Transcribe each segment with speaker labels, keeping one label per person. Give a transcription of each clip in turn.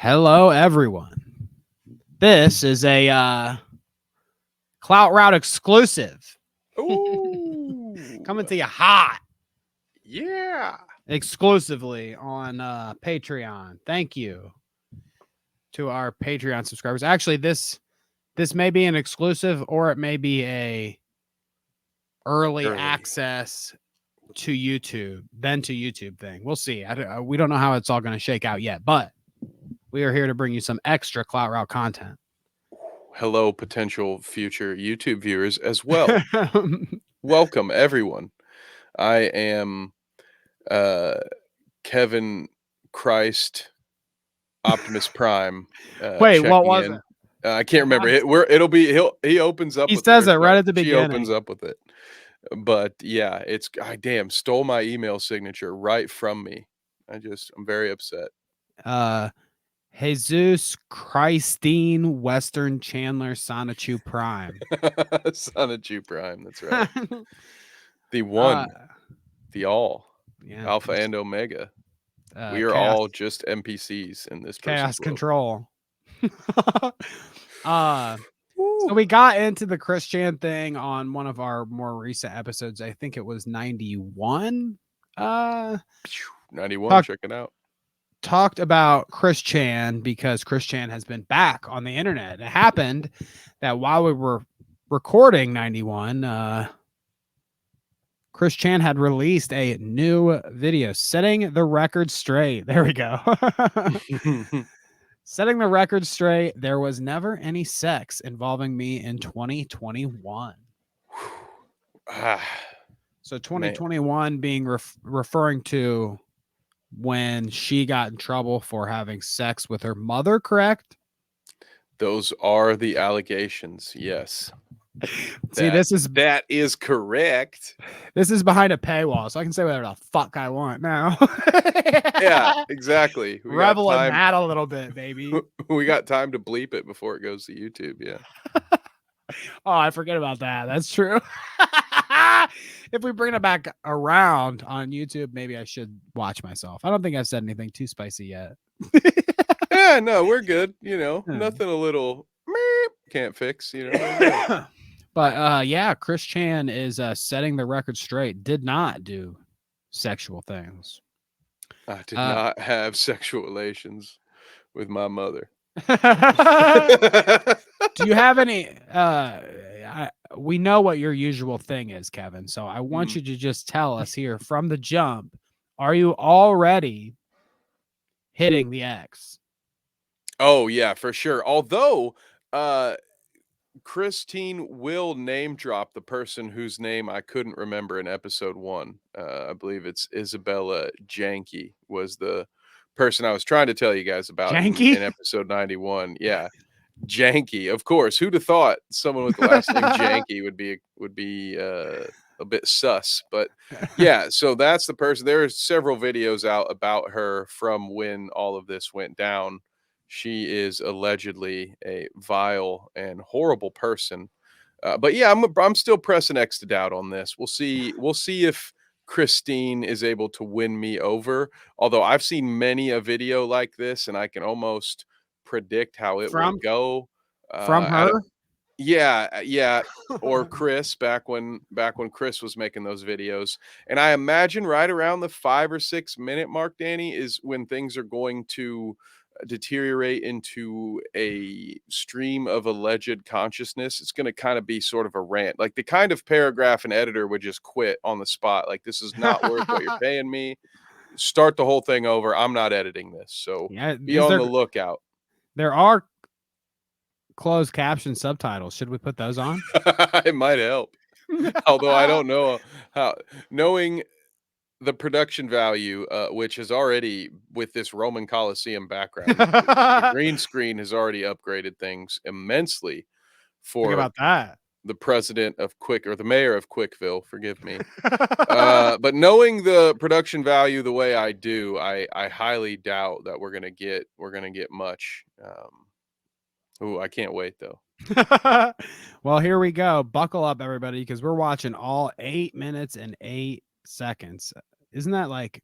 Speaker 1: Hello, everyone. This is a Clout Route exclusive.
Speaker 2: Ooh.
Speaker 1: Coming to you hot.
Speaker 2: Yeah.
Speaker 1: Exclusively on Patreon. Thank you to our Patreon subscribers. Actually, this may be an exclusive or it may be a early access to YouTube, then to YouTube thing. We'll see. We don't know how it's all going to shake out yet, but we are here to bring you some extra Clout Route content.
Speaker 2: Hello, potential future YouTube viewers as well. Welcome, everyone. I am Kevin Christ Optimus Prime.
Speaker 1: Wait, what
Speaker 2: checking
Speaker 1: was
Speaker 2: in.
Speaker 1: it?
Speaker 2: I can't remember. He opens up.
Speaker 1: He
Speaker 2: with
Speaker 1: says
Speaker 2: it,
Speaker 1: it right at the
Speaker 2: she
Speaker 1: beginning.
Speaker 2: opens up with it. But yeah, it's damn stole my email signature right from me. I'm very upset.
Speaker 1: Jesus Christine Western Chandler Sonichu Prime.
Speaker 2: Sonichu Prime, that's right. The one, the all,
Speaker 1: yeah,
Speaker 2: Alpha and Omega. We are
Speaker 1: Chaos,
Speaker 2: all just NPCs in this
Speaker 1: Chaos
Speaker 2: person's
Speaker 1: Control. So we got into the Chris Chan thing on one of our more recent episodes. I think it was 91.
Speaker 2: 91, check it out.
Speaker 1: Talked about Chris Chan because Chris Chan has been back on the internet. It happened that while we were recording 91, Chris Chan had released a new video, setting the record straight. There we go. Setting the record straight. There was never any sex involving me in 2021. So 2021 being referring to when she got in trouble for having sex with her mother, correct?
Speaker 2: Those are the allegations, yes.
Speaker 1: See,
Speaker 2: that is correct.
Speaker 1: This is behind a paywall, so I can say whatever the fuck I want now.
Speaker 2: Yeah, exactly.
Speaker 1: Revel in that a little bit, baby.
Speaker 2: We got time to bleep it before it goes to YouTube, yeah.
Speaker 1: Oh, I forget about that. That's true. If we bring it back around on YouTube, maybe I should watch myself. I don't think I've said anything too spicy yet.
Speaker 2: Yeah, no, we're good. Nothing a little can't fix,
Speaker 1: But yeah, Chris Chan is setting the record straight. Did not do sexual things.
Speaker 2: I did not have sexual relations with my mother.
Speaker 1: Do you have any we know what your usual thing is, Kevin, so I want you to just tell us here from the jump, are you already hitting the X?
Speaker 2: Oh yeah, for sure. Although Christine will name drop the person whose name I couldn't remember in episode 1. I believe it's Isabella Janke was the person I was trying to tell you guys about in episode 91. Yeah. Janky, of course. Who'd have thought someone with the last name Janky would be a bit sus? But yeah, so that's the person. There are several videos out about her from when all of this went down. She is allegedly a vile and horrible person. But yeah, I'm still pressing X to doubt on this. We'll see if Christine is able to win me over. Although I've seen many a video like this, and I can almost predict how it will go.
Speaker 1: From her?
Speaker 2: Yeah. Or Chris back when Chris was making those videos. And I imagine right around the 5 or 6 minute mark, Danny, is when things are going to deteriorate into a stream of alleged consciousness. It's going to kind of be sort of a rant, like the kind of paragraph an editor would just quit on the spot. Like, this is not worth what you're paying me. Start the whole thing over. I'm not editing this. So be on the lookout.
Speaker 1: There are closed caption subtitles. Should we put those on?
Speaker 2: It might help. Although I don't know how, knowing the production value, which is already with this Roman Coliseum background, the green screen has already upgraded things immensely for
Speaker 1: Think about that.
Speaker 2: The president of the mayor of Quickville, forgive me. But knowing the production value the way I do, I highly doubt that we're gonna get much. I can't wait though.
Speaker 1: Well, here we go. Buckle up, everybody, because we're watching all 8 minutes and 8 seconds. Isn't that like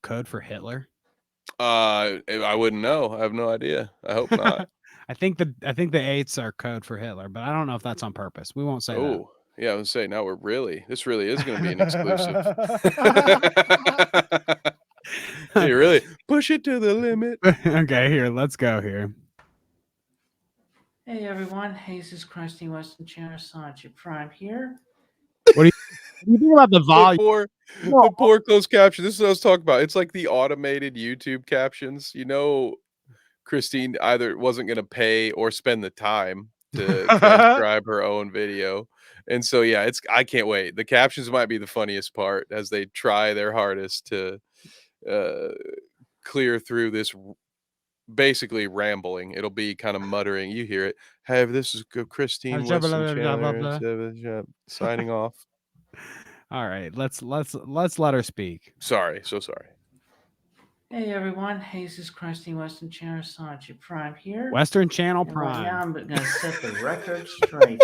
Speaker 1: code for Hitler?
Speaker 2: I wouldn't know. I have no idea. I hope not.
Speaker 1: I think the 8s are code for Hitler, but I don't know if that's on purpose. We won't say that.
Speaker 2: Oh, yeah, I would say now this really is gonna be an exclusive. You really push it to the limit.
Speaker 1: Okay, here, let's go here.
Speaker 3: Hey everyone, Jesus Christy Western Channel Sanchi Prime here.
Speaker 1: What do you think about the volume?
Speaker 2: The poor closed caption. This is what I was talking about. It's like the automated YouTube captions. You know, Christine either wasn't gonna pay or spend the time to transcribe her own video. And so yeah, I can't wait. The captions might be the funniest part as they try their hardest to clear through this basically rambling. It'll be kind of muttering. You hear it. Hey, this is Christine Weston Chandler signing off.
Speaker 1: All right, let's let her speak.
Speaker 2: Sorry, so sorry.
Speaker 3: Hey everyone, Jesus Christy Western Channel Sanchi Prime here.
Speaker 1: Western Channel
Speaker 3: And
Speaker 1: Prime.
Speaker 3: right now I'm gonna set the record straight.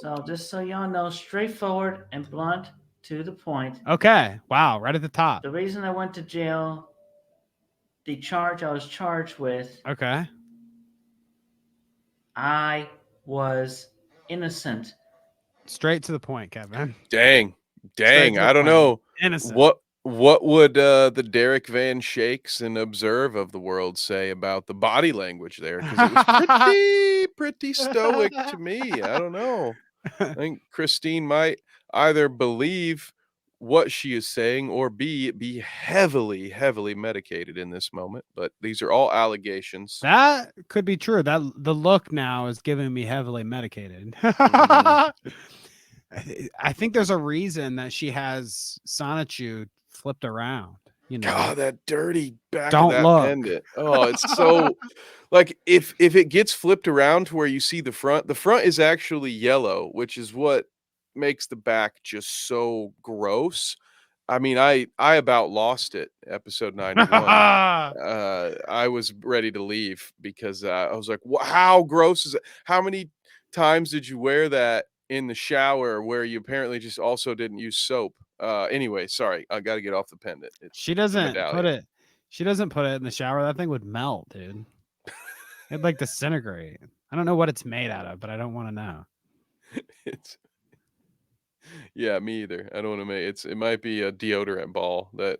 Speaker 3: So just so y'all know, straightforward and blunt, to the point.
Speaker 1: Okay. Wow, right at the top.
Speaker 3: The reason I went to jail, the charge I was charged with,
Speaker 1: Okay.
Speaker 3: I was innocent.
Speaker 1: Straight to the point, Kevin.
Speaker 2: Dang.
Speaker 1: Straight to the
Speaker 2: I don't
Speaker 1: point.
Speaker 2: know.
Speaker 1: Innocent.
Speaker 2: What would the Derek Van Shakes and Observe of the world say about the body language there? Because it was pretty stoic to me. I don't know. I think Christine might either believe what she is saying or be heavily medicated in this moment. But these are all allegations.
Speaker 1: That could be true. That the look now is giving me heavily medicated. I think there's a reason that she has Sonichu flipped around. You know,
Speaker 2: God, that dirty back
Speaker 1: Don't
Speaker 2: of that
Speaker 1: look.
Speaker 2: pendant. Oh, it's so like if it gets flipped around to where you see the front is actually yellow, which is what makes the back just so gross. I mean, I about lost it episode 91. I was ready to leave because I was like, how gross is it? How many times did you wear that in the shower where you apparently just also didn't use soap? Anyway, sorry, I got to get off the pendant.
Speaker 1: She doesn't put it. She doesn't put it in the shower. That thing would melt, dude. It'd like disintegrate. I don't know what it's made out of, but I don't want to know.
Speaker 2: It's yeah, me either. I don't want to make it might be a deodorant ball that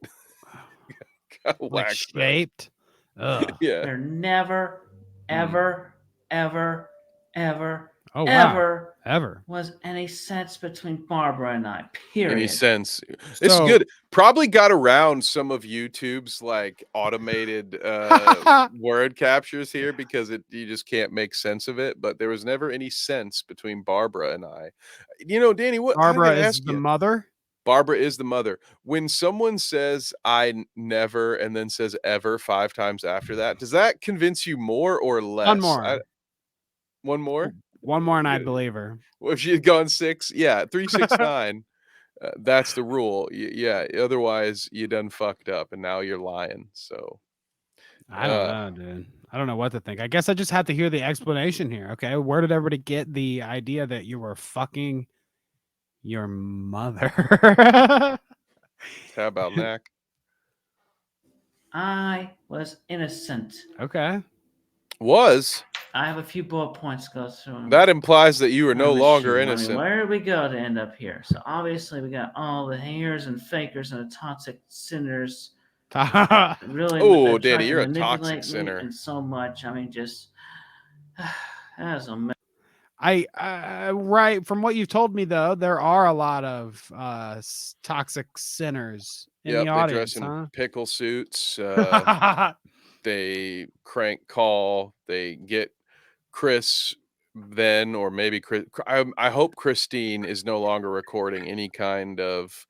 Speaker 2: got
Speaker 1: Like
Speaker 2: waxed
Speaker 1: shaped. Ugh.
Speaker 2: Yeah.
Speaker 3: There never, ever, ever, ever,
Speaker 1: Oh, wow.
Speaker 3: ever was any sense between Barbara and I. Period.
Speaker 2: Any sense? It's
Speaker 1: So-
Speaker 2: good. Probably got around some of YouTube's like automated word captures here because you just can't make sense of it. But there was never any sense between Barbara and I. You know, Danny, what
Speaker 1: Barbara is the mother.
Speaker 2: Barbara is the mother. When someone says never and then says ever 5 times after that, does that convince you more or less?
Speaker 1: One more.
Speaker 2: One more?
Speaker 1: One more, and I believe her.
Speaker 2: Well, if she had gone 6, yeah, 3, 6, 9. That's the rule. Yeah. Otherwise, you done fucked up, and now you're lying. So
Speaker 1: I don't know, dude. I don't know what to think. I guess I just have to hear the explanation here. Okay, where did everybody get the idea that you were fucking your mother?
Speaker 2: How about Knack?
Speaker 3: I was innocent.
Speaker 1: Okay.
Speaker 2: Was
Speaker 3: I have a few bullet points to go through.
Speaker 2: that implies that you were no longer
Speaker 3: I mean,
Speaker 2: innocent?
Speaker 3: where did we go to end up here? So obviously we got all the haters and fakers and the toxic sinners. Really,
Speaker 2: oh, Danny, you're a toxic sinner.
Speaker 3: And so much. I mean, just that's a mess.
Speaker 1: Right from what you've told me though, there are a lot of toxic sinners in the audience.
Speaker 2: They dress in
Speaker 1: huh?
Speaker 2: pickle suits. They crank call. They get Chris then, or maybe Chris. I hope Christine is no longer recording any kind of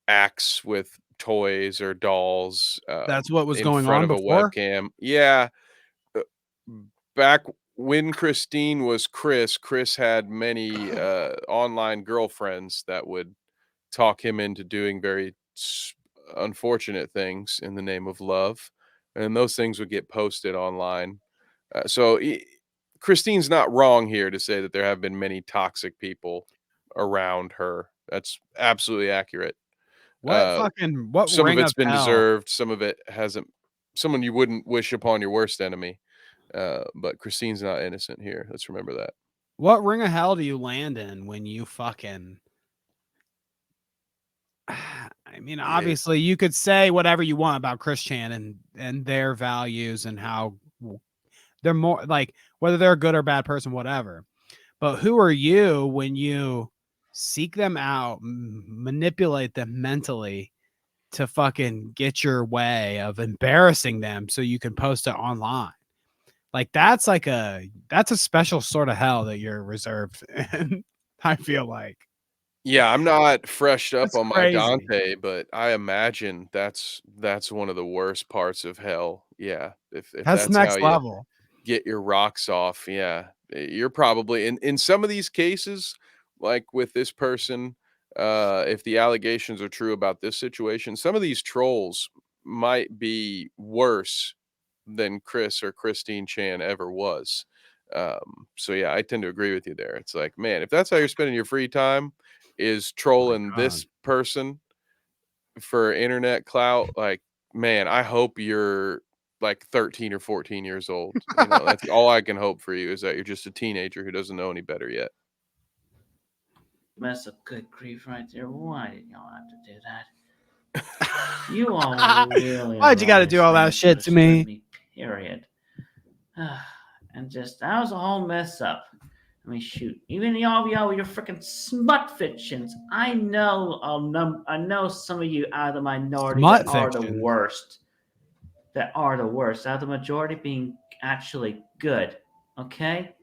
Speaker 2: acts with toys or dolls.
Speaker 1: That's what was
Speaker 2: in
Speaker 1: going
Speaker 2: front
Speaker 1: on
Speaker 2: of
Speaker 1: before?
Speaker 2: a webcam. Yeah, back when Christine was Chris had many online girlfriends that would talk him into doing very unfortunate things in the name of love, and those things would get posted online. Christine's not wrong here to say that there have been many toxic people around her. That's absolutely accurate.
Speaker 1: What
Speaker 2: Some of
Speaker 1: ring
Speaker 2: it's been
Speaker 1: bell?
Speaker 2: deserved, some of it hasn't someone you wouldn't wish upon your worst enemy. But Christine's not innocent here. Let's remember that.
Speaker 1: What ring of hell do you land in when you fucking? I mean, obviously, you could say whatever you want about Chris Chan and their values and how they're more like whether they're a good or bad person, whatever. But who are you when you seek them out, manipulate them mentally to fucking get your way of embarrassing them so you can post it online? Like that's a special sort of hell that you're reserved in, I feel like.
Speaker 2: Yeah, I'm not freshed up
Speaker 1: That's
Speaker 2: on my
Speaker 1: crazy.
Speaker 2: Dante, but I imagine that's one of the worst parts of hell. Yeah, if
Speaker 1: That's
Speaker 2: that's how
Speaker 1: next
Speaker 2: you
Speaker 1: level.
Speaker 2: get your rocks off, yeah, you're probably in some of these cases, like with this person, if the allegations are true about this situation, some of these trolls might be worse than Chris or Christine Chan ever was. So yeah, I tend to agree with you there. It's like, man, if that's how you're spending your free time, is
Speaker 1: Oh my
Speaker 2: trolling
Speaker 1: God.
Speaker 2: this person for internet clout, like, man, I hope you're like 13 or 14 years old. You know, that's all I can hope for you, is that you're just a teenager who doesn't know any better yet.
Speaker 3: Mess up good grief right there. Why did y'all have to do that? You all really
Speaker 1: Why'd you got to do all that shit to me?
Speaker 3: Period. And just that was a whole mess up. I mean, shoot, even y'all with your freaking smut fictions. I know some of you out of the minority
Speaker 1: Smut
Speaker 3: that are the
Speaker 1: fiction.
Speaker 3: worst. That are the worst. Out of the majority being actually good. Okay?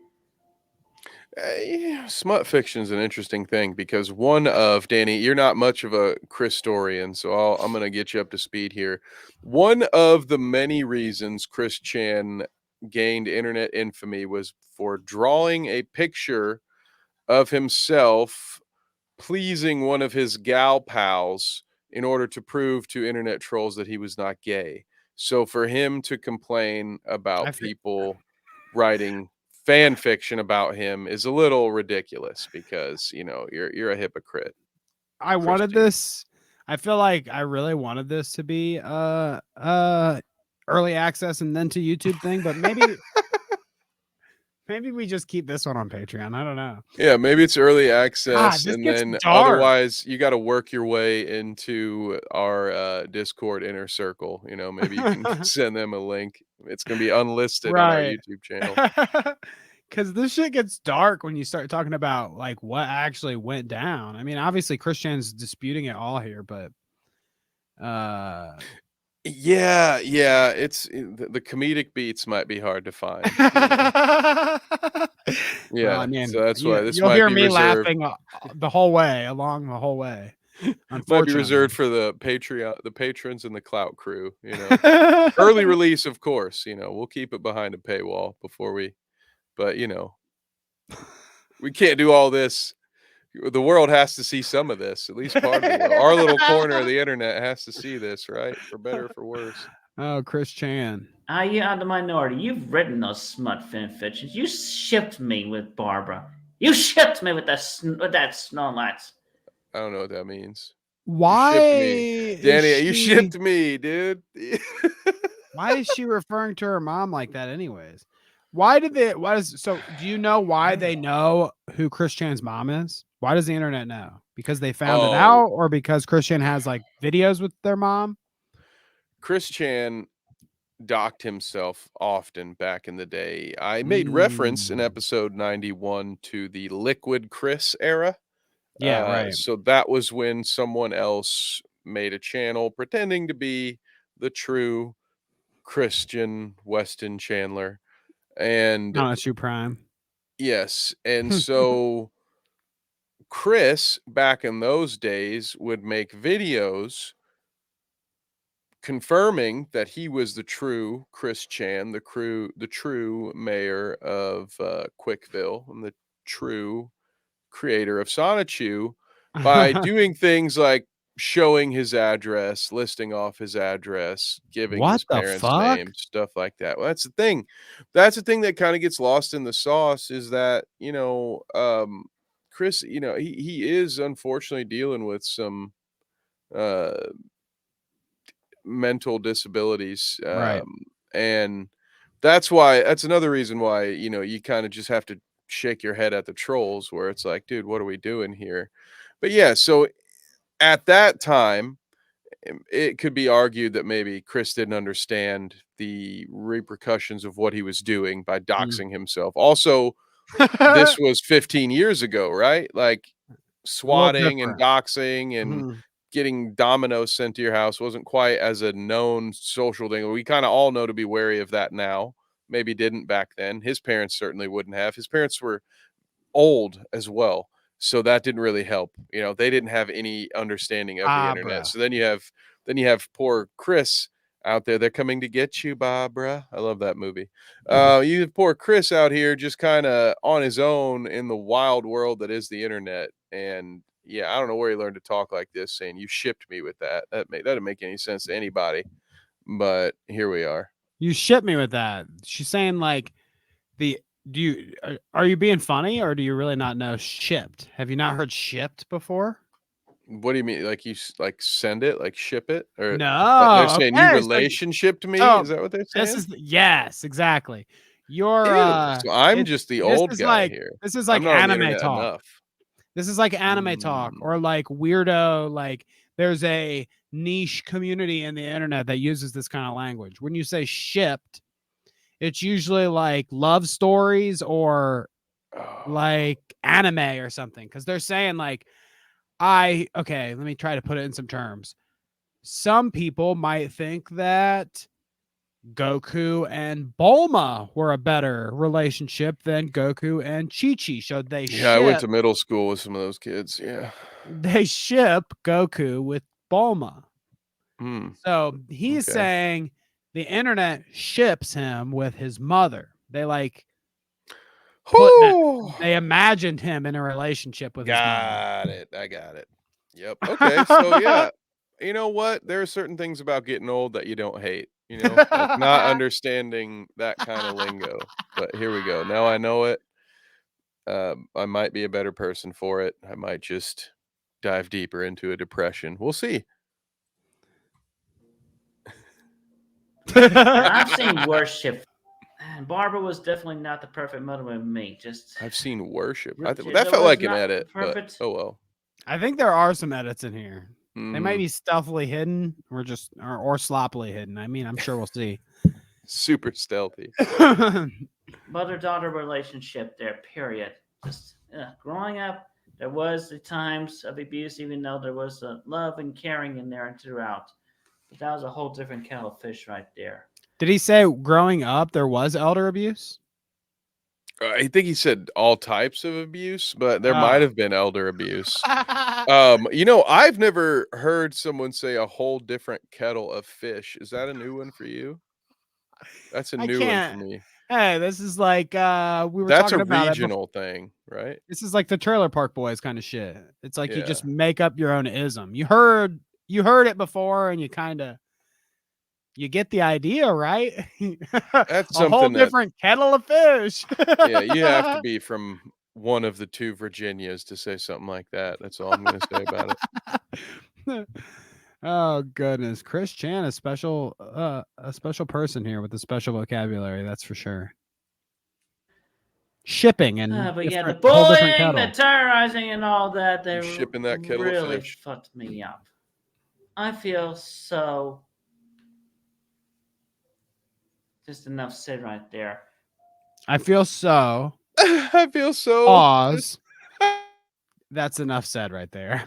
Speaker 2: Yeah, smut fiction is an interesting thing because Danny, you're not much of a Christorian, so I'm going to get you up to speed here. One of the many reasons Chris Chan gained internet infamy was for drawing a picture of himself pleasing one of his gal pals in order to prove to internet trolls that he was not gay. So for him to complain about people writing fan fiction about him is a little ridiculous because, you know, you're a hypocrite.
Speaker 1: I wanted
Speaker 2: Christine.
Speaker 1: this. I feel like I really wanted this to be early access and then to YouTube thing, but maybe we just keep this one on Patreon. I don't know.
Speaker 2: Yeah, maybe it's early
Speaker 1: God,
Speaker 2: access,
Speaker 1: this
Speaker 2: and
Speaker 1: gets
Speaker 2: then
Speaker 1: dark.
Speaker 2: otherwise you got to work your way into our Discord inner circle. You know, maybe you can send them a link. It's going to be unlisted on our
Speaker 1: Right.
Speaker 2: YouTube channel.
Speaker 1: Because this shit gets dark when you start talking about like what actually went down. I mean, obviously Christian's disputing it all here, but
Speaker 2: Yeah, it's the comedic beats might be hard to find.
Speaker 1: well, I
Speaker 2: Yeah,
Speaker 1: mean,
Speaker 2: so that's why this
Speaker 1: you'll
Speaker 2: might
Speaker 1: hear
Speaker 2: be
Speaker 1: me
Speaker 2: reserved.
Speaker 1: laughing the whole way along the whole way.
Speaker 2: Might be
Speaker 1: Unfortunately,
Speaker 2: reserved for the patrons and the Clout crew. You know, early release, of course. You know, we'll keep it behind a paywall before we. But you know, we can't do all this. The world has to see some of this, at least part of the world. Our little corner of the internet has to see this, right? For better or for worse.
Speaker 1: Oh, Chris Chan.
Speaker 3: You are the minority. You've written those smut fan fictions. You shipped me with Barbara. You shipped me with that Snorlax.
Speaker 2: I don't know what that means.
Speaker 1: Why
Speaker 2: You shipped me,
Speaker 1: is
Speaker 2: Danny. You
Speaker 1: she?
Speaker 2: shipped me, dude.
Speaker 1: Why is she referring to her mom like that, anyways? Why did they? Why does so? Do you know why they know who Chris Chan's mom is? Why does the internet know? Because they found it
Speaker 2: Oh,
Speaker 1: out, or because Christian has like videos with their mom?
Speaker 2: Chris Chan docked himself often back in the day. I made reference in
Speaker 1: Mm.
Speaker 2: episode 91 to the Liquid Chris era.
Speaker 1: Yeah, right.
Speaker 2: So that was when someone else made a channel pretending to be the true Christian Weston Chandler. And
Speaker 1: Not a true prime.
Speaker 2: yes, and so Chris back in those days would make videos confirming that he was the true Chris Chan, the true mayor of Quickville, and the true creator of Sonichu, by doing things like showing his address, listing off his address, giving
Speaker 1: What
Speaker 2: his
Speaker 1: the
Speaker 2: parents'
Speaker 1: fuck?
Speaker 2: names, stuff like that. Well, that's the thing. That's the thing that kind of gets lost in the sauce, is that, you know, Chris, you know, he is unfortunately dealing with some uh mental disabilities.
Speaker 1: Right.
Speaker 2: And that's another reason why, you kind of just have to shake your head at the trolls where it's like, dude, what are we doing here? But yeah, so at that time, it could be argued that maybe Chris didn't understand the repercussions of what he was doing by doxing himself. Also, this was 15 years ago, right? Like
Speaker 1: A little
Speaker 2: swatting and
Speaker 1: different.
Speaker 2: doxing and
Speaker 1: Mhm.
Speaker 2: getting dominoes sent to your house wasn't quite as a known social thing. We kind of all know to be wary of that now. Maybe didn't back then. His parents certainly wouldn't have. His parents were old as well. So that didn't really help. They didn't have any understanding of the internet.
Speaker 1: Barbara.
Speaker 2: So then you have poor Chris out there. They're coming to get you, Barbara. I love that movie. You have poor Chris out here just kind of on his own in the wild world that is the internet. And yeah, I don't know where he learned to talk like this, saying you shipped me with that. That doesn't make any sense to anybody. But here we are.
Speaker 1: You ship me with that. She's saying like are you being funny or do you really not know shipped? Have you not heard shipped before?
Speaker 2: What do you mean? Like like send it, like ship it, or they're
Speaker 1: No.
Speaker 2: saying you
Speaker 1: Okay.
Speaker 2: relationship to me?
Speaker 1: So
Speaker 2: Is that what they're
Speaker 1: this
Speaker 2: saying?
Speaker 1: is yes, exactly. You're
Speaker 2: Ew. So I'm
Speaker 1: it's
Speaker 2: just the old guy here.
Speaker 1: this is
Speaker 2: I'm
Speaker 1: like
Speaker 2: not on the
Speaker 1: anime
Speaker 2: internet
Speaker 1: talk.
Speaker 2: enough.
Speaker 1: This is like anime talk
Speaker 2: Mm.
Speaker 1: or like weirdo, like there's a niche community in the internet that uses this kind of language. When you say shipped, it's usually like love stories or
Speaker 2: Oh,
Speaker 1: like anime or something. Cause they're saying like, okay, let me try to put it in some terms. Some people might think that Goku and Bulma were a better relationship than Goku and Chi-Chi. So
Speaker 2: yeah, I went to middle school with some of those kids. Yeah.
Speaker 1: they ship Goku with Bulma.
Speaker 2: Hmm.
Speaker 1: So he's
Speaker 2: Okay.
Speaker 1: saying the internet ships him with his mother. They like put that
Speaker 2: Whew.
Speaker 1: they imagined him in a relationship with his mother.
Speaker 2: Got it. I got it. Yep. Okay. So yeah, you know what? There are certain things about getting old that you don't hate. Like not understanding that kind of lingo. But here we go. Now I know it. I might be a better person for it. I might just dive deeper into a depression. We'll see.
Speaker 3: And I've seen worse shit. And Barbara was definitely not the perfect mother with me.
Speaker 2: I've seen worship. That
Speaker 3: There
Speaker 2: felt
Speaker 3: was
Speaker 2: like an
Speaker 3: not
Speaker 2: edit, but
Speaker 3: perfect.
Speaker 2: oh well.
Speaker 1: I think there are some edits in here. They might
Speaker 2: Mhm.
Speaker 1: be stealthily hidden or just or sloppily hidden. I mean, I'm sure we'll see.
Speaker 2: Super stealthy.
Speaker 3: Mother-daughter relationship there, period. Just growing up, there was the times of abuse, even though there was love and caring in there and throughout. But that was a whole different kettle of fish right there.
Speaker 1: Did he say growing up there was elder abuse?
Speaker 2: I think he said all types of abuse, but there might have been elder abuse. I've never heard someone say a whole different kettle of fish. Is that a new one for you? That's a
Speaker 1: I
Speaker 2: new one for
Speaker 1: can't.
Speaker 2: me.
Speaker 1: Hey, this is like we were
Speaker 2: That's a
Speaker 1: talking about it before.
Speaker 2: regional thing, right?
Speaker 1: This is like the Trailer Park Boys kind of shit. It's like you
Speaker 2: Yeah.
Speaker 1: just make up your own ism. You heard it before and you get the idea, right?
Speaker 2: That's
Speaker 1: A whole
Speaker 2: something that
Speaker 1: different kettle of fish.
Speaker 2: yeah, you have to be from one of the two Virginias to say something like that. That's all I'm gonna say about it.
Speaker 1: Oh goodness, Chris Chan is a special person here with a special vocabulary. That's for sure. Shipping and
Speaker 3: But yeah, the
Speaker 1: whole different
Speaker 3: bullying, the
Speaker 1: kettle.
Speaker 3: terrorizing, and all that, they
Speaker 2: You shipping that kettle of
Speaker 3: really
Speaker 2: fish.
Speaker 3: fucked me up. I feel so. Just enough said right there.
Speaker 1: I feel so.
Speaker 2: I feel so
Speaker 1: Pause. That's enough said right there.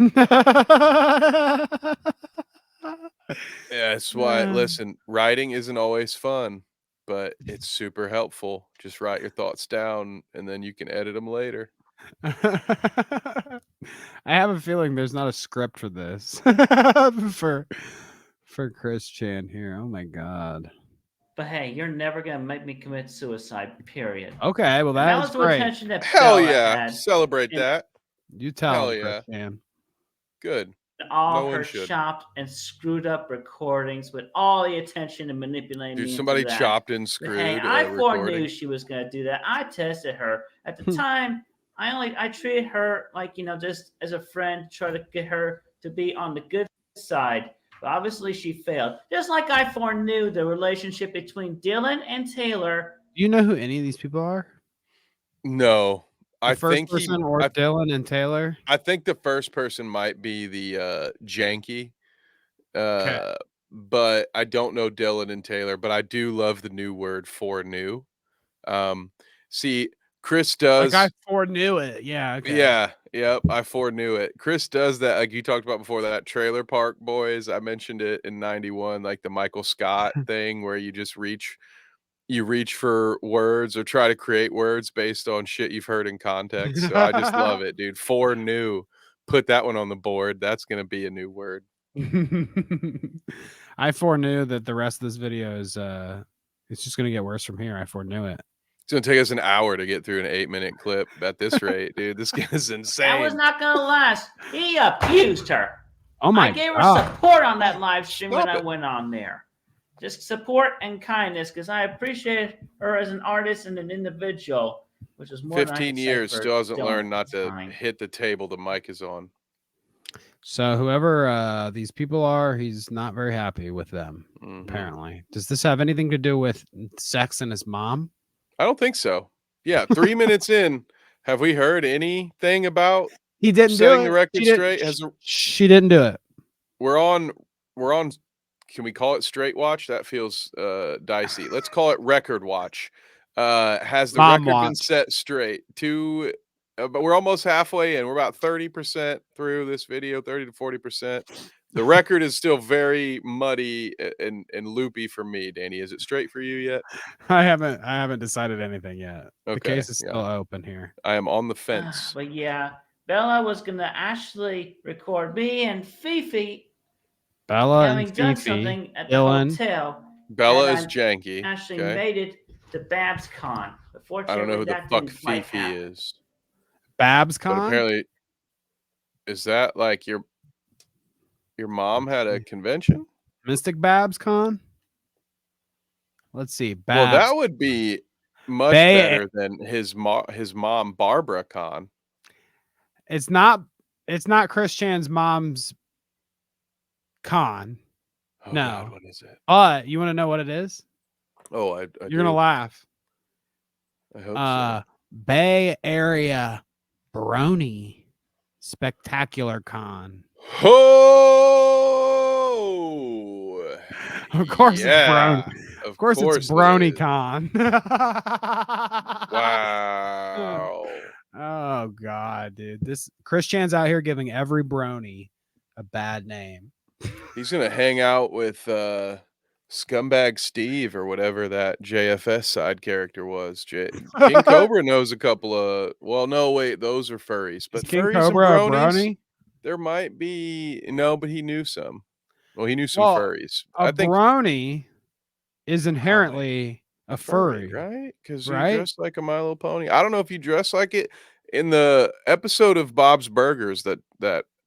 Speaker 2: Yeah, that's why listen, writing isn't always fun, but it's super helpful. Just write your thoughts down and then you can edit them later.
Speaker 1: I have a feeling there's not a script for this for Chris Chan here. Oh my god.
Speaker 3: But hey, you're never gonna make me commit suicide. Period.
Speaker 1: Okay, well
Speaker 3: And that
Speaker 1: that
Speaker 3: was
Speaker 1: is
Speaker 3: the
Speaker 1: great.
Speaker 3: attention that
Speaker 2: Hell
Speaker 3: Bella
Speaker 2: yeah.
Speaker 3: had.
Speaker 2: Celebrate
Speaker 3: And
Speaker 2: that.
Speaker 1: You tell
Speaker 2: Hell
Speaker 1: him, Chris
Speaker 2: yeah.
Speaker 1: Chan.
Speaker 2: Good.
Speaker 3: all
Speaker 2: No one
Speaker 3: her
Speaker 2: should.
Speaker 3: chopped and screwed up recordings with all the attention and manipulating
Speaker 2: Dude,
Speaker 3: me
Speaker 2: somebody
Speaker 3: into that.
Speaker 2: chopped and
Speaker 3: But
Speaker 2: screwed
Speaker 3: hey, I foreknew
Speaker 2: recording.
Speaker 3: she was gonna do that. I tested her at the time. I treated her like just as a friend, try to get her to be on the good side. But obviously, she failed. Just like I foreknew the relationship between Dylan and Taylor.
Speaker 1: Do you know who any of these people are?
Speaker 2: No,
Speaker 1: The
Speaker 2: I
Speaker 1: first
Speaker 2: think
Speaker 1: person or Dylan and Taylor?
Speaker 2: I think the first person might be the Janky.
Speaker 1: Okay.
Speaker 2: But I don't know Dylan and Taylor, but I do love the new word foreknew. See, Chris
Speaker 1: Like I
Speaker 2: does.
Speaker 1: foreknew it. Yeah. Okay.
Speaker 2: Yeah, yep, I foreknew it. Chris does that, like you talked about before, that Trailer Park Boys. I mentioned it in 91, like the Michael Scott thing where you reach for words or try to create words based on shit you've heard in context. So I just love it, dude. Foreknew. Put that one on the board. That's gonna be a new word.
Speaker 1: I foreknew that the rest of this video is it's just gonna get worse from here. I foreknew it.
Speaker 2: It's gonna take us an hour to get through an 8-minute clip at this rate, dude. This guy's insane.
Speaker 3: That was not going to last. He abused her.
Speaker 1: Oh my
Speaker 3: I gave her
Speaker 1: God.
Speaker 3: support on that live stream when
Speaker 2: Stop
Speaker 3: I
Speaker 2: it.
Speaker 3: went on there. Just support and kindness because I appreciate her as an artist and an individual, which is more than I
Speaker 2: 15
Speaker 3: can say
Speaker 2: years,
Speaker 3: for
Speaker 2: still hasn't
Speaker 3: Dylan
Speaker 2: learned
Speaker 3: at
Speaker 2: not
Speaker 3: the
Speaker 2: to
Speaker 3: time.
Speaker 2: hit the table the mic is on.
Speaker 1: So whoever these people are, he's not very happy with them, apparently. Does this have anything to do with sex and his mom?
Speaker 2: I don't think so. Yeah, 3 minutes in, have we heard anything about
Speaker 1: He didn't do
Speaker 2: setting
Speaker 1: it.
Speaker 2: the record
Speaker 1: She didn't-
Speaker 2: straight?
Speaker 1: She didn't do it.
Speaker 2: We're on. Can we call it straight watch? That feels dicey. Let's call it record watch. Has the
Speaker 1: Mom
Speaker 2: record been
Speaker 1: watch.
Speaker 2: set straight? But we're almost halfway in. We're about 30% through this video, 30 to 40%. The record is still very muddy and loopy for me, Danny. Is it straight for you yet?
Speaker 1: I haven't decided anything yet. The
Speaker 2: Okay,
Speaker 1: case is still open here.
Speaker 2: I am on the fence.
Speaker 3: But yeah, Bella was going to actually record me and Fifi
Speaker 1: Bella
Speaker 3: having
Speaker 1: and
Speaker 3: done
Speaker 1: Fifi,
Speaker 3: something at the
Speaker 1: Dylan.
Speaker 3: hotel.
Speaker 2: Bella
Speaker 3: and
Speaker 2: is
Speaker 3: I
Speaker 2: janky.
Speaker 3: actually
Speaker 2: Okay.
Speaker 3: made it to Babs Con. But
Speaker 2: I
Speaker 3: fortunately,
Speaker 2: don't know who the
Speaker 3: that
Speaker 2: fuck
Speaker 3: didn't quite
Speaker 2: Fifi
Speaker 3: happen.
Speaker 2: is.
Speaker 1: Babs
Speaker 2: But
Speaker 1: Con?
Speaker 2: apparently, is that like your mom had a convention?
Speaker 1: Mystic Babs Con? Let's see. Babs.
Speaker 2: Well, that would be much better than his mom Barbara Con.
Speaker 1: It's not Chris Chan's mom's con.
Speaker 2: Oh,
Speaker 1: no.
Speaker 2: God, what is it?
Speaker 1: But you want to know what it is?
Speaker 2: Oh, I
Speaker 1: You're gonna laugh.
Speaker 2: I hope so.
Speaker 1: Bay Area Brony Spectacular Con.
Speaker 2: Oh,
Speaker 1: Of course it's Brony.
Speaker 2: Of
Speaker 1: course it's Brony Con.
Speaker 2: Wow.
Speaker 1: Oh God, dude. This Chris Chan's out here giving every Brony a bad name.
Speaker 2: He's gonna hang out with Scumbag Steve or whatever that JFS side character was. King Cobra knows a couple of. Well, no, wait, those are furries. But
Speaker 1: King
Speaker 2: furries
Speaker 1: Cobra
Speaker 2: and bronies,
Speaker 1: Brony?
Speaker 2: there might be but he knew some. Well, he knew some
Speaker 1: Well,
Speaker 2: furries.
Speaker 1: I think Brony is inherently a furry,
Speaker 2: right? Because
Speaker 1: right?
Speaker 2: you dress like a My Little Pony. I don't know if you dress like it in the episode of Bob's Burgers that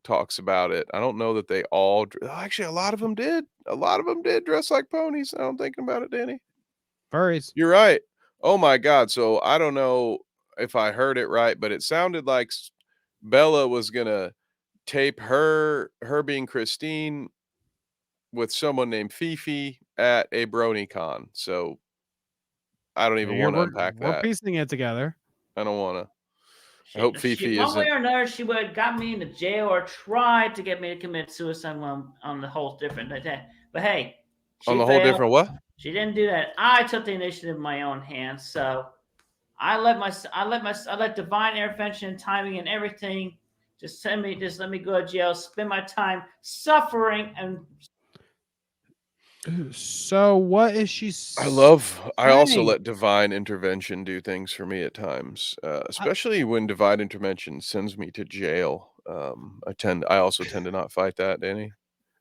Speaker 2: talks about it. I don't know that they all actually a lot of them did. A lot of them did dress like ponies. Now I'm thinking about it, Danny.
Speaker 1: Furries.
Speaker 2: You're right. Oh my God. So I don't know if I heard it right, but it sounded like Bella was gonna tape her being Christine with someone named Fifi at a BronyCon. So I don't even want to unpack
Speaker 1: We're
Speaker 2: that.
Speaker 1: piecing it together.
Speaker 2: I don't want to. I hope Fifi
Speaker 3: one
Speaker 2: isn't.
Speaker 3: way or another, she would have got me into jail or tried to get me to commit suicide on the whole different. But hey,
Speaker 2: On the whole different what?
Speaker 3: She didn't do that. I took the initiative in my own hands. So I let divine intervention and timing and everything just let me go to jail, spend my time suffering and.
Speaker 1: So what is she
Speaker 2: I also let divine intervention do things for me at times, especially when divine intervention sends me to jail. I also tend to not fight that, Danny.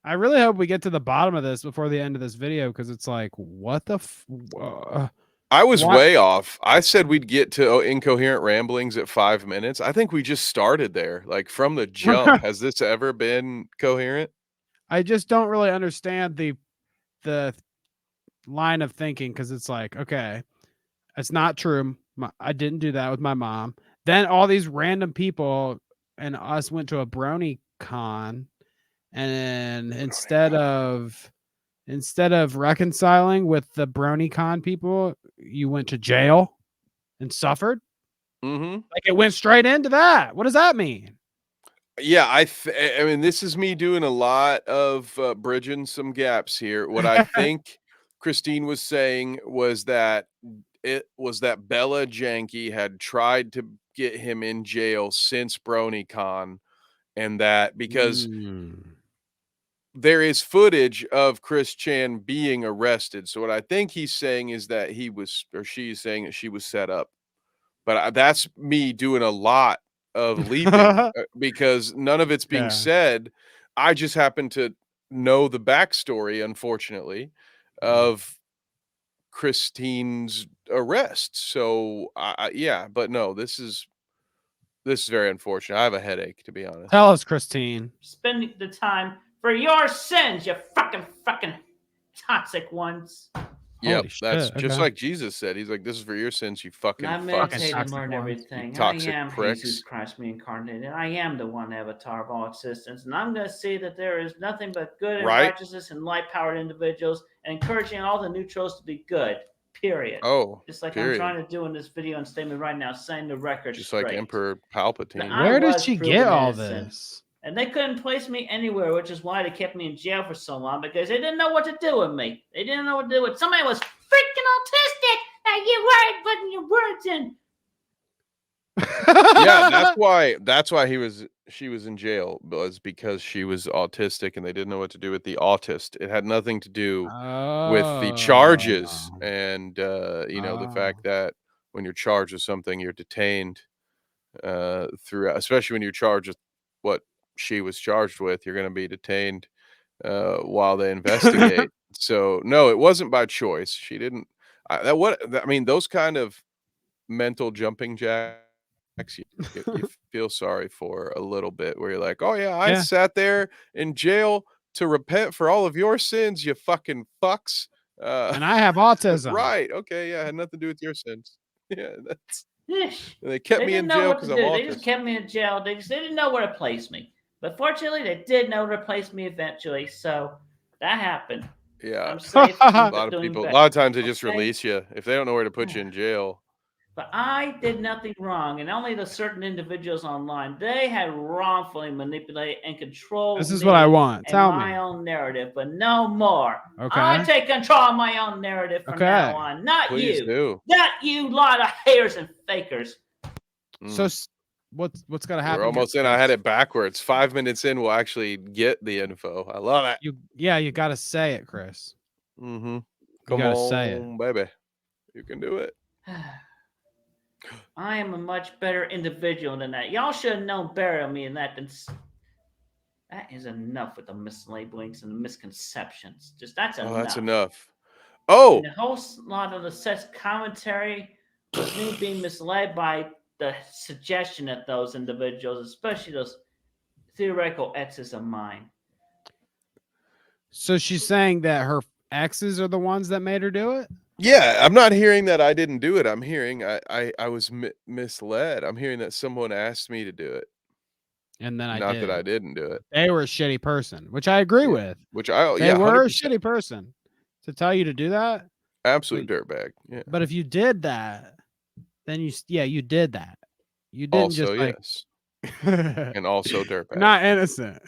Speaker 1: I really hope we get to the bottom of this before the end of this video because it's like, what the
Speaker 2: I was way off. I said we'd get to incoherent ramblings at 5 minutes. I think we just started there, like from the jump. Has this ever been coherent?
Speaker 1: I just don't really understand the line of thinking because it's like, okay, it's not true. I didn't do that with my mom. Then all these random people and us went to a Brony Con, and instead of reconciling with the BronyCon people, you went to jail and suffered.
Speaker 2: Mm-hmm.
Speaker 1: Like it went straight into that. What does that mean?
Speaker 2: Yeah, I mean, this is me doing a lot of bridging some gaps here. What I think Christine was saying was that Bella Janky had tried to get him in jail since BronyCon, and that because there is footage of Chris Chan being arrested. So what I think he's saying is that he was, or she's saying that she was set up. But that's me doing a lot of leaping because none of it's being
Speaker 1: Yeah.
Speaker 2: said. I just happen to know the backstory, unfortunately, of Christine's arrest. So yeah, but no, this is very unfortunate. I have a headache, to be honest.
Speaker 1: Tell us, Christine.
Speaker 3: Spending the time for your sins, you fucking toxic ones.
Speaker 2: Yep, that's
Speaker 1: shit,
Speaker 2: just
Speaker 1: okay.
Speaker 2: like Jesus said. He's like, "This is for your sins, you fucking
Speaker 3: I
Speaker 2: fucks."
Speaker 3: meditate and
Speaker 1: toxic
Speaker 3: learn
Speaker 1: ones.
Speaker 3: everything. I
Speaker 2: toxic
Speaker 3: am
Speaker 2: pricks.
Speaker 3: Jesus Christ reincarnated. I am the one avatar of all existence. And I'm going to see that there is nothing but good and
Speaker 2: Right.
Speaker 3: righteousness and light-powered individuals and encouraging all the neutrals to be good, period.
Speaker 2: Oh,
Speaker 3: Just like
Speaker 2: period.
Speaker 3: I'm trying to do in this video and statement right now, saying the record
Speaker 2: Just
Speaker 3: straight.
Speaker 2: like Emperor Palpatine.
Speaker 3: Now,
Speaker 1: Where
Speaker 3: I
Speaker 1: did
Speaker 3: was
Speaker 1: she
Speaker 3: proven
Speaker 1: get all
Speaker 3: innocent.
Speaker 1: this?
Speaker 3: And they couldn't place me anywhere, which is why they kept me in jail for so long, because they didn't know what to do with me. They didn't know what to do with somebody was freaking autistic and you weren't putting your words in.
Speaker 2: Yeah, that's why she was in jail, was because she was autistic and they didn't know what to do with the autist. It had nothing to do with the charges and you know, the fact that when you're charged with something, you're detained throughout, especially when you're charged with what she was charged with, you're going to be detained while they investigate. So no, it wasn't by choice. She didn't I mean, those kind of mental jumping jacks you feel sorry for a little bit, where you're like, "Oh yeah, I sat there in jail to repent for all of your sins, you fucking fucks."
Speaker 1: And I have autism.
Speaker 2: Right? Okay, yeah, it had nothing to do with your sins. Yeah, that's.
Speaker 3: Ish.
Speaker 2: They kept
Speaker 3: They
Speaker 2: me in
Speaker 3: didn't know
Speaker 2: jail
Speaker 3: what to
Speaker 2: because
Speaker 3: do.
Speaker 2: I'm
Speaker 3: They just
Speaker 2: autistic.
Speaker 3: kept me in jail. They didn't know where to place me. But fortunately, they did know where to place me eventually. So that happened.
Speaker 2: Yeah,
Speaker 3: I'm safe.
Speaker 2: a lot of people. A lot of times they just
Speaker 3: Okay?
Speaker 2: release you if they don't know where to put you in jail.
Speaker 3: But I did nothing wrong, and only the certain individuals online, they had wrongfully manipulated and controlled
Speaker 1: This is what I want.
Speaker 3: and
Speaker 1: Tell
Speaker 3: my
Speaker 1: me.
Speaker 3: own narrative, but no more.
Speaker 1: Okay.
Speaker 3: I take control of my own narrative from now on. Not
Speaker 2: Please
Speaker 3: you.
Speaker 2: do.
Speaker 3: Not you lot of haters and fakers.
Speaker 1: So what's gonna happen?
Speaker 2: We're almost in. I had it backwards. 5 minutes in, we'll actually get the info. I love it.
Speaker 1: You gotta say it, Chris.
Speaker 2: Mm-hmm.
Speaker 1: You
Speaker 2: Come
Speaker 1: gotta say it.
Speaker 2: on, baby. You can do it.
Speaker 3: I am a much better individual than that. Y'all should have known better of me than that. That is enough with the mislabelings and the misconceptions. That's enough.
Speaker 2: Oh, that's enough. Oh,
Speaker 3: and the whole lot of the set's commentary was me being misled by the suggestion of those individuals, especially those theoretical exes of mine.
Speaker 1: So she's saying that her exes are the ones that made her do it?
Speaker 2: yeah. I'm not hearing that I didn't do it. I'm hearing I was misled. I'm hearing that someone asked me to do it.
Speaker 1: And then
Speaker 2: Not that I didn't do it.
Speaker 1: They were a shitty person, which I agree with.
Speaker 2: Which
Speaker 1: they were
Speaker 2: 100%.
Speaker 1: a shitty person to tell you to do that.
Speaker 2: Absolute dirtbag. Yeah.
Speaker 1: But if you did that, then you did that. You didn't
Speaker 2: Also,
Speaker 1: just like
Speaker 2: yes. And also dirtbag.
Speaker 1: Not innocent.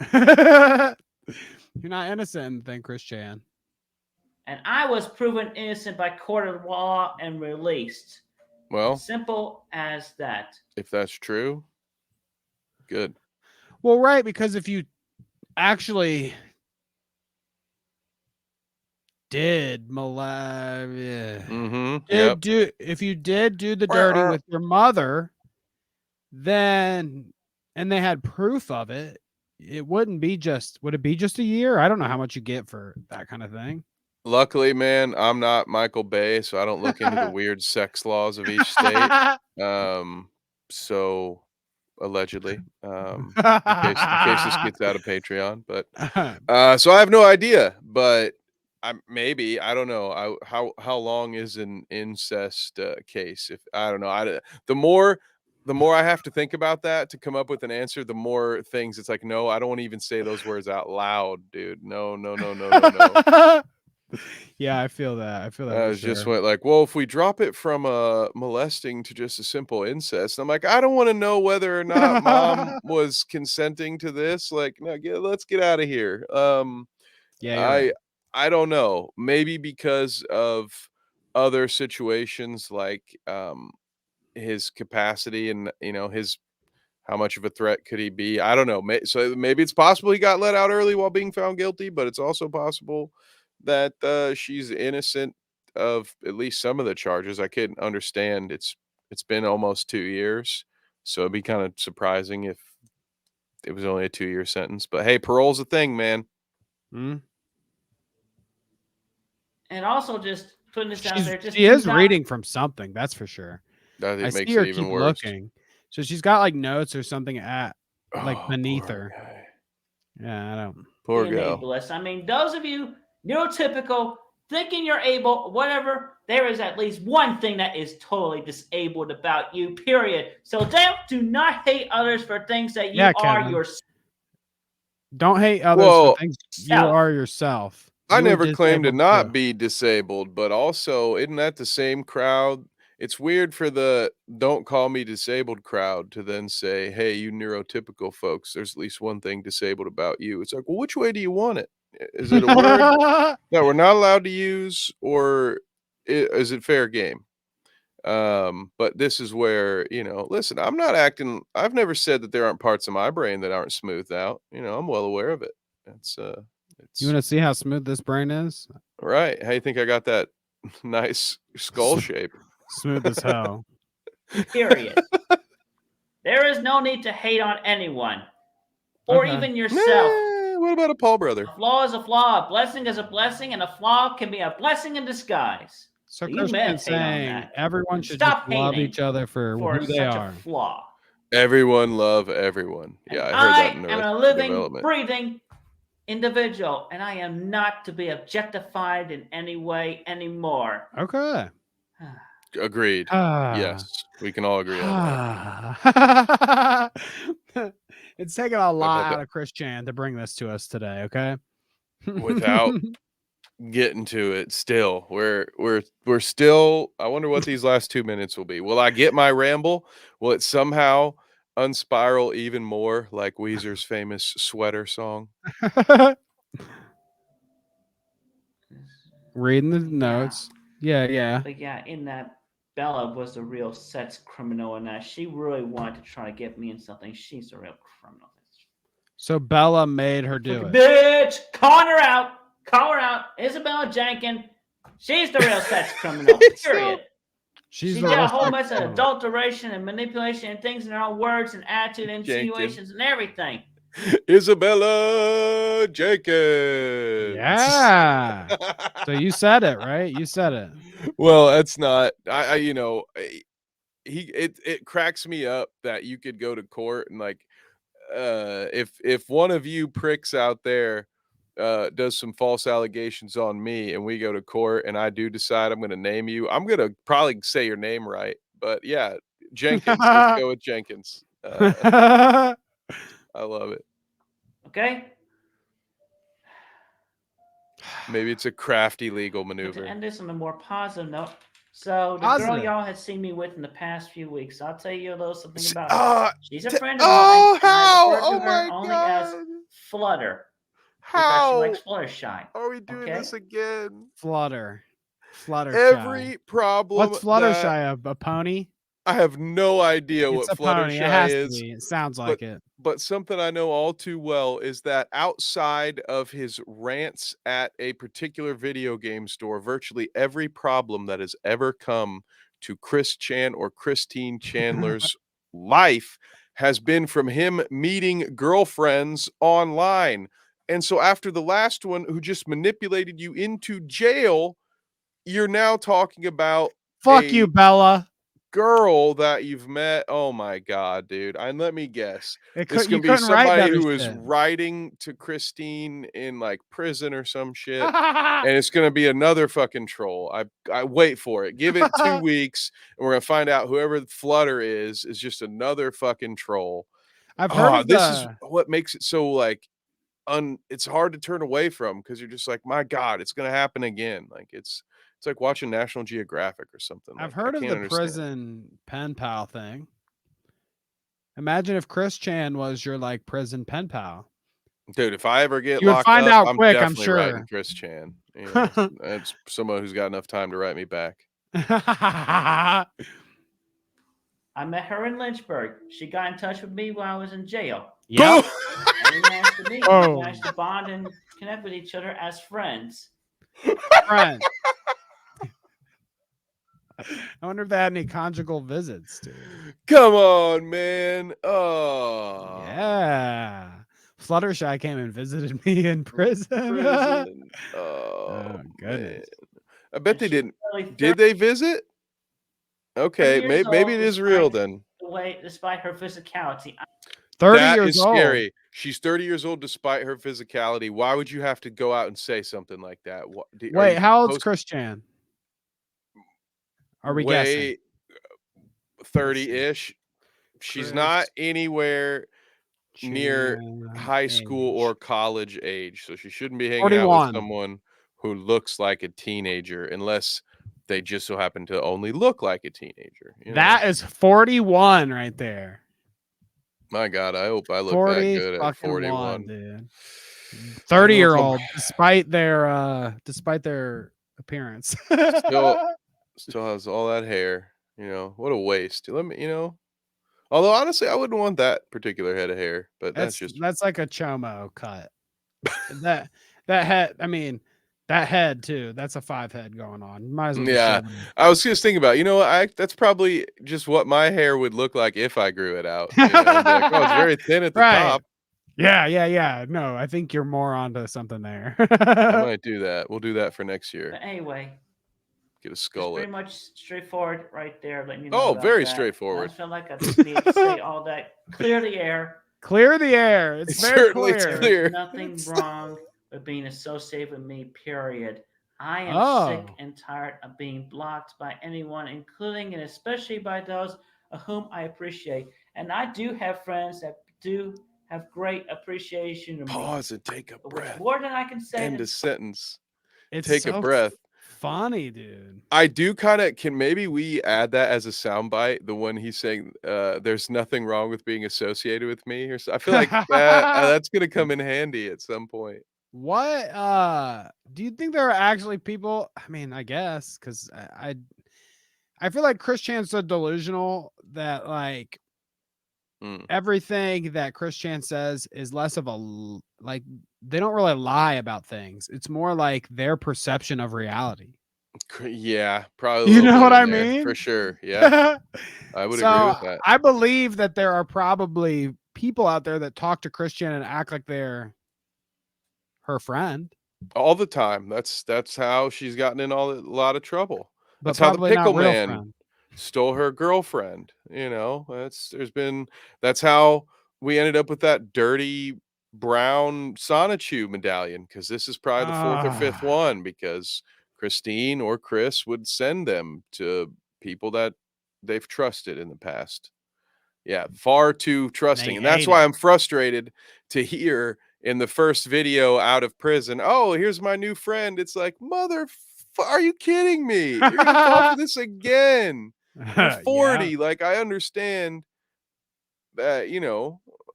Speaker 1: You're not innocent then, Chris Chan.
Speaker 3: And I was proven innocent by court of law and released.
Speaker 2: Well,
Speaker 3: simple as that.
Speaker 2: If that's true, good.
Speaker 1: Well, right, because if you actually did if you did do the dirty with your mother, then and they had proof of it, it wouldn't be just would it be just a year? I don't know how much you get for that kind of thing.
Speaker 2: Luckily, man, I'm not Michael Bay, so I don't look into the weird sex laws of each state. So allegedly, in case this gets out of Patreon, but so I have no idea, but I don't know. How long is an incest case? If I don't know, the more the more I have to think about that to come up with an answer, the more things it's like, no, I don't want to even say those words out loud, dude. No.
Speaker 1: Yeah, I feel that. I feel that
Speaker 2: I
Speaker 1: for
Speaker 2: was just
Speaker 1: sure.
Speaker 2: went like, well, if we drop it from molesting to just a simple incest, I'm like, I don't want to know whether or not mom was consenting to this. Like, no, let's get out of here.
Speaker 1: Yeah, you're right.
Speaker 2: I don't know. Maybe because of other situations like his capacity and his how much of a threat could he be? I don't know. So maybe it's possible he got let out early while being found guilty, but it's also possible that she's innocent of at least some of the charges. I couldn't understand. It's been almost 2 years, so it'd be kind of surprising if it was only a 2-year sentence. But hey, parole's a thing, man.
Speaker 1: Mm.
Speaker 3: And also, just putting this out there, just
Speaker 1: She is reading from something, that's for sure.
Speaker 2: That
Speaker 1: I
Speaker 2: it
Speaker 1: see
Speaker 2: makes
Speaker 1: her
Speaker 2: it even
Speaker 1: keep
Speaker 2: worse.
Speaker 1: looking. So she's got like notes or something at like
Speaker 2: Oh,
Speaker 1: beneath
Speaker 2: poor
Speaker 1: her.
Speaker 2: guy.
Speaker 1: Yeah, I don't.
Speaker 2: Poor
Speaker 3: being
Speaker 2: girl.
Speaker 3: ableist. I mean, those of you neurotypical, thinking you're able, whatever, there is at least one thing that is totally disabled about you, period. So do not hate others for things that you
Speaker 1: Yeah,
Speaker 3: are
Speaker 1: Kevin.
Speaker 3: yourself.
Speaker 1: Don't hate others
Speaker 2: Well,
Speaker 1: for things you are yourself.
Speaker 2: I
Speaker 1: You are
Speaker 2: never claimed to
Speaker 1: disabled
Speaker 2: not
Speaker 1: too.
Speaker 2: be disabled, but also isn't that the same crowd? It's weird for the "don't call me disabled" crowd to then say, "Hey, you neurotypical folks, there's at least one thing disabled about you." It's like, well, which way do you want it? Is it a word that we're not allowed to use, or is it fair game? But this is where, listen, I'm not acting. I've never said that there aren't parts of my brain that aren't smoothed out. I'm well aware of it. It's
Speaker 1: You
Speaker 2: it's
Speaker 1: want to see how smooth this brain is?
Speaker 2: right. How you think I got that nice skull shape?
Speaker 1: Smooth as hell.
Speaker 3: Period. There is no need to hate on anyone or
Speaker 1: Okay.
Speaker 3: even yourself.
Speaker 2: What about a Paul brother?
Speaker 3: A flaw is a flaw. A blessing is a blessing, and a flaw can be a blessing in disguise.
Speaker 1: So
Speaker 3: You
Speaker 1: Christian's
Speaker 3: meditate on
Speaker 1: saying
Speaker 3: that.
Speaker 1: everyone
Speaker 3: And
Speaker 1: should just
Speaker 3: stop
Speaker 1: love
Speaker 3: hating
Speaker 1: each other for who they
Speaker 3: such a
Speaker 1: are.
Speaker 3: flaw.
Speaker 2: Everyone love everyone.
Speaker 3: And
Speaker 2: Yeah, I heard that
Speaker 3: I
Speaker 2: in
Speaker 3: am a
Speaker 2: Arrested
Speaker 3: living,
Speaker 2: Development.
Speaker 3: breathing individual, and I am not to be objectified in any way anymore.
Speaker 1: Okay.
Speaker 2: Agreed. Yes, we can all agree on
Speaker 1: that. It's taken a lot
Speaker 2: that.
Speaker 1: out of Christian to bring this to us today. Okay.
Speaker 2: Without getting to it, still we're still. I wonder what these last 2 minutes will be. Will I get my ramble? Will it somehow unspiral even more like Weezer's famous sweater song?
Speaker 1: Reading the notes. Yeah.
Speaker 3: But yeah, in that, Bella was the real sex criminal, and that she really wanted to try to get me in something. She's the real criminal.
Speaker 1: So Bella made her do it.
Speaker 3: Bitch, call her out. Call her out. Isabella Jenkins. She's the real sex criminal. Period. She did a whole mess of adulteration and manipulation and things in her own words and attitude, insinuations and everything.
Speaker 2: Isabella Jenkins.
Speaker 1: Yeah. So you said it, right? You said it.
Speaker 2: Well, that's not. It cracks me up that you could go to court and like, if one of you pricks out there does some false allegations on me and we go to court and I do decide I'm going to name you, I'm going to probably say your name right. But yeah, Jenkins. Let's go with Jenkins. I love it.
Speaker 3: Okay.
Speaker 2: Maybe it's a crafty legal
Speaker 3: But
Speaker 2: maneuver.
Speaker 3: to end this on a more positive note, so the girl y'all had seen me with in the past few weeks, I'll tell you a little something about her. She's a friend of mine.
Speaker 2: How?
Speaker 3: I refer to her only as Flutter.
Speaker 2: How?
Speaker 3: She likes Fluttershy.
Speaker 2: Are we doing this again?
Speaker 1: Fluttershy.
Speaker 2: Every problem.
Speaker 1: What's Fluttershy? A pony?
Speaker 2: I have no idea
Speaker 1: it's
Speaker 2: what
Speaker 1: a pony.
Speaker 2: Fluttershy
Speaker 1: It has
Speaker 2: is.
Speaker 1: to be. It sounds like it.
Speaker 2: But something I know all too well is that outside of his rants at a particular video game store, virtually every problem that has ever come to Chris Chan or Christine Chandler's life has been from him meeting girlfriends online. And so after the last one who just manipulated you into jail, you're now talking about
Speaker 1: fuck you, Bella.
Speaker 2: girl that you've met. Oh my god, dude. And let me guess. This
Speaker 1: You
Speaker 2: can be
Speaker 1: couldn't write
Speaker 2: somebody
Speaker 1: better
Speaker 2: who is
Speaker 1: shit.
Speaker 2: writing to Christine in like prison or some shit. And it's gonna be another fucking troll. I wait for it. Give it 2 weeks, and we're gonna find out whoever Flutter is just another fucking troll.
Speaker 1: I've heard of
Speaker 2: This is
Speaker 1: the
Speaker 2: what makes it so like it's hard to turn away from because you're just like, my God, it's gonna happen again. Like it's like watching National Geographic or something.
Speaker 1: I've
Speaker 2: Like I
Speaker 1: heard of
Speaker 2: can't
Speaker 1: the
Speaker 2: understand.
Speaker 1: prison pen pal thing. Imagine if Chris Chan was your like prison pen pal.
Speaker 2: Dude, if I ever get
Speaker 1: You would
Speaker 2: locked
Speaker 1: find
Speaker 2: up,
Speaker 1: out
Speaker 2: I'm
Speaker 1: quick, I'm
Speaker 2: definitely writing
Speaker 1: sure.
Speaker 2: Chris Chan. You know, that's someone who's got enough time to write me back.
Speaker 3: I met her in Lynchburg. She got in touch with me while I was in jail.
Speaker 1: Yeah.
Speaker 3: And we managed to meet.
Speaker 1: Oh.
Speaker 3: We managed to bond and connect with each other as friends.
Speaker 1: Friend. I wonder if they had any conjugal visits, dude.
Speaker 2: Come on, man. Oh.
Speaker 1: Yeah. Fluttershy came and visited me in prison.
Speaker 2: Oh,
Speaker 1: goodness.
Speaker 2: man. I bet
Speaker 3: And
Speaker 2: they
Speaker 3: she was
Speaker 2: didn't.
Speaker 3: only
Speaker 2: Did they visit?
Speaker 3: 30
Speaker 2: Okay,
Speaker 3: years
Speaker 2: maybe
Speaker 3: old,
Speaker 2: it is real then.
Speaker 3: Despite her physicality.
Speaker 1: 30
Speaker 2: That
Speaker 1: years
Speaker 2: is
Speaker 1: old.
Speaker 2: scary. She's 30 years old despite her physicality. Why would you have to go out and say something like that?
Speaker 1: Wait, how old's Chris Chan? Are we guessing?
Speaker 2: 30-ish. She's not anywhere near high school or college age, so she shouldn't be hanging out with
Speaker 1: 41.
Speaker 2: someone who looks like a teenager unless they just so happen to only look like a teenager. You know?
Speaker 1: That is 41 right there.
Speaker 2: My God, I hope I look that good at 41,
Speaker 1: dude. 30-year-old, despite their appearance.
Speaker 2: still has all that hair. You know, what a waste. Let me, although honestly, I wouldn't want that particular head of hair, but that's
Speaker 1: like a chomo cut. that head, I mean, that head too. That's a 5 head going on. Might as well just
Speaker 2: yeah.
Speaker 1: shave it.
Speaker 2: I was just thinking about, that's probably just what my hair would look like if I grew it out. I'd be like, oh, it's very thin at the top.
Speaker 1: Yeah. No, I think you're more onto something there.
Speaker 2: I might do that. We'll do that for next year.
Speaker 3: But anyway,
Speaker 2: get a skull.
Speaker 3: Pretty much straightforward right there. Letting you know.
Speaker 2: Oh, very
Speaker 3: that.
Speaker 2: straightforward.
Speaker 3: I feel like I just need to say all that. Clear the air.
Speaker 1: Clear the air. It's very clear.
Speaker 3: There's nothing wrong with being associated with me. Period. I am sick and tired of being blocked by anyone, including and especially by those of whom I appreciate. And I do have friends that do have great appreciation of me.
Speaker 2: Pause and take a breath.
Speaker 3: More than I can say.
Speaker 2: End a sentence.
Speaker 1: Take
Speaker 2: a breath.
Speaker 1: Funny, dude.
Speaker 2: I do kind of maybe we add that as a soundbite, the one he's saying there's nothing wrong with being associated with me, or so. I feel like that's gonna come in handy at some point.
Speaker 1: What do you think there are actually people? I mean, I guess because I feel like Chris Chan's so delusional that like everything that Chris Chan says is less of a like they don't really lie about things. It's more like their perception of reality.
Speaker 2: Yeah, probably.
Speaker 1: You know what I mean?
Speaker 2: For sure. Yeah, I would agree with that.
Speaker 1: I believe that there are probably people out there that talk to Chris Chan and act like they're her friend
Speaker 2: all the time. That's how she's gotten in a lot of trouble.
Speaker 1: But
Speaker 2: that's how the pickle man
Speaker 1: friend.
Speaker 2: Stole her girlfriend. That's how we ended up with that dirty brown Sonichu medallion, because this is probably the 4th or 5th one, because Christine or Chris would send them to people that they've trusted in the past. Yeah, far too trusting. And that's why I'm frustrated to hear in the first video out of prison, oh, here's my new friend. It's like, are you kidding me? You're gonna fall for this again. You're 40.
Speaker 1: Yeah.
Speaker 2: Like, I understand that,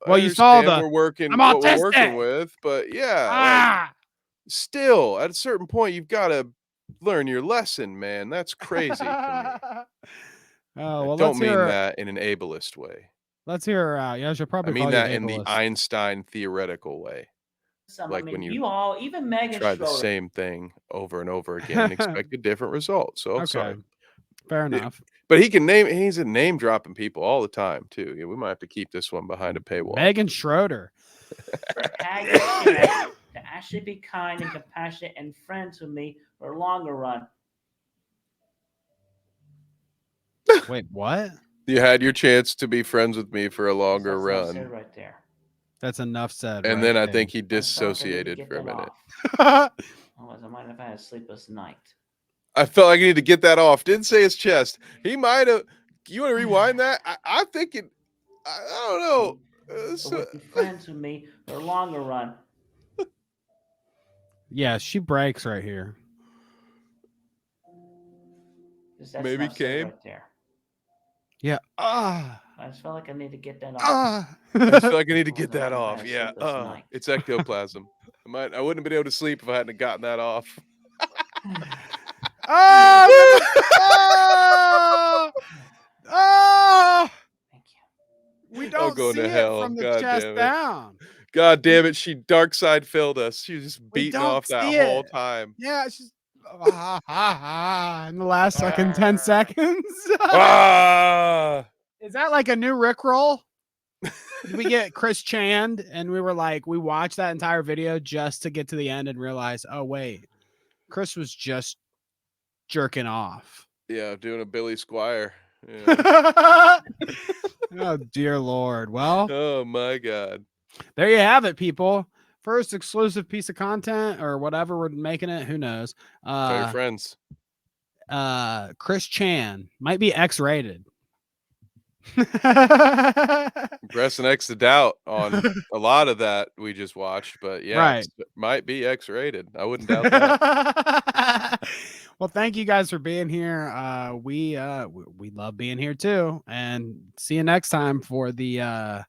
Speaker 1: well, you saw
Speaker 2: we're working what we're working with, but yeah, still at a certain point you've got to learn your lesson, man. That's crazy to me.
Speaker 1: Oh, well,
Speaker 2: don't mean that in an ableist way.
Speaker 1: Let's hear her out. Yeah, I should probably.
Speaker 2: I mean that in the Einstein theoretical way. Like when you
Speaker 3: all, even Megan
Speaker 2: try the same thing over and over again and expect a different result. So I'm sorry.
Speaker 1: Fair enough.
Speaker 2: But he's a name dropping people all the time too. Yeah, we might have to keep this one behind a paywall.
Speaker 1: Megan Schroeder.
Speaker 3: To actually be kind and compassionate and friends with me for a longer run.
Speaker 1: Wait, what?
Speaker 2: You had your chance to be friends with me for a longer
Speaker 3: That's what I said
Speaker 2: run,
Speaker 3: right there.
Speaker 1: That's enough said.
Speaker 2: and
Speaker 1: right
Speaker 2: then I
Speaker 1: there.
Speaker 2: think he
Speaker 3: I felt like I need to
Speaker 2: dissociated
Speaker 3: get
Speaker 2: for a
Speaker 3: that
Speaker 2: minute.
Speaker 3: off. Otherwise, I might have had a sleepless night.
Speaker 2: I felt like I needed to get that off. Didn't say his chest. He might have. You want to rewind that? I think it. I don't know.
Speaker 3: But would be friends with me for a longer run.
Speaker 1: Yeah, she breaks right here.
Speaker 3: 'Cause that's
Speaker 2: Maybe
Speaker 3: enough said
Speaker 2: came.
Speaker 3: right there.
Speaker 1: Yeah.
Speaker 3: I just felt like I need to get that off.
Speaker 2: I just feel like I need to
Speaker 3: Otherwise,
Speaker 2: get
Speaker 3: I
Speaker 2: that
Speaker 3: might have
Speaker 2: off.
Speaker 3: had a
Speaker 2: Yeah.
Speaker 3: sleepless night.
Speaker 2: It's ectoplasm. I wouldn't have been able to sleep if I hadn't gotten that off.
Speaker 1: Oh, oh,
Speaker 3: Thank you.
Speaker 1: we
Speaker 2: I'm
Speaker 1: don't
Speaker 2: going
Speaker 1: see
Speaker 2: to
Speaker 1: it
Speaker 2: hell.
Speaker 1: from the
Speaker 2: God
Speaker 1: chest
Speaker 2: damn it.
Speaker 1: down.
Speaker 2: God damn it. She dark side filled us. She was just
Speaker 1: We
Speaker 2: beating
Speaker 1: don't
Speaker 2: off that
Speaker 1: see
Speaker 2: whole
Speaker 1: it.
Speaker 2: time.
Speaker 1: Yeah, she's in the last fucking 10 seconds.
Speaker 2: Ah!
Speaker 1: Is that like a new Rickroll? Did we get Chris Chand and we were like, we watched that entire video just to get to the end and realize, oh, wait, Chris was just jerking off.
Speaker 2: Yeah, doing a Billy Squire. Yeah.
Speaker 1: Oh, dear Lord. Well,
Speaker 2: Oh my God.
Speaker 1: there you have it, people. First exclusive piece of content or whatever we're making it. Who knows?
Speaker 2: Tell your friends.
Speaker 1: Chris Chan might be X-rated.
Speaker 2: Pressing X to doubt on a lot of that we just watched, but yeah,
Speaker 1: Right.
Speaker 2: it might be X-rated. I wouldn't doubt that.
Speaker 1: Well, thank you guys for being here. We love being here too, and see you next time for the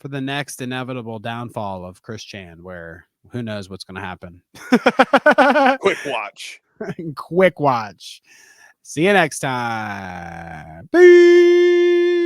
Speaker 1: next inevitable downfall of Chris Chan, where who knows what's going to happen.
Speaker 2: Quick watch.
Speaker 1: Quick watch. See you next time. Peace.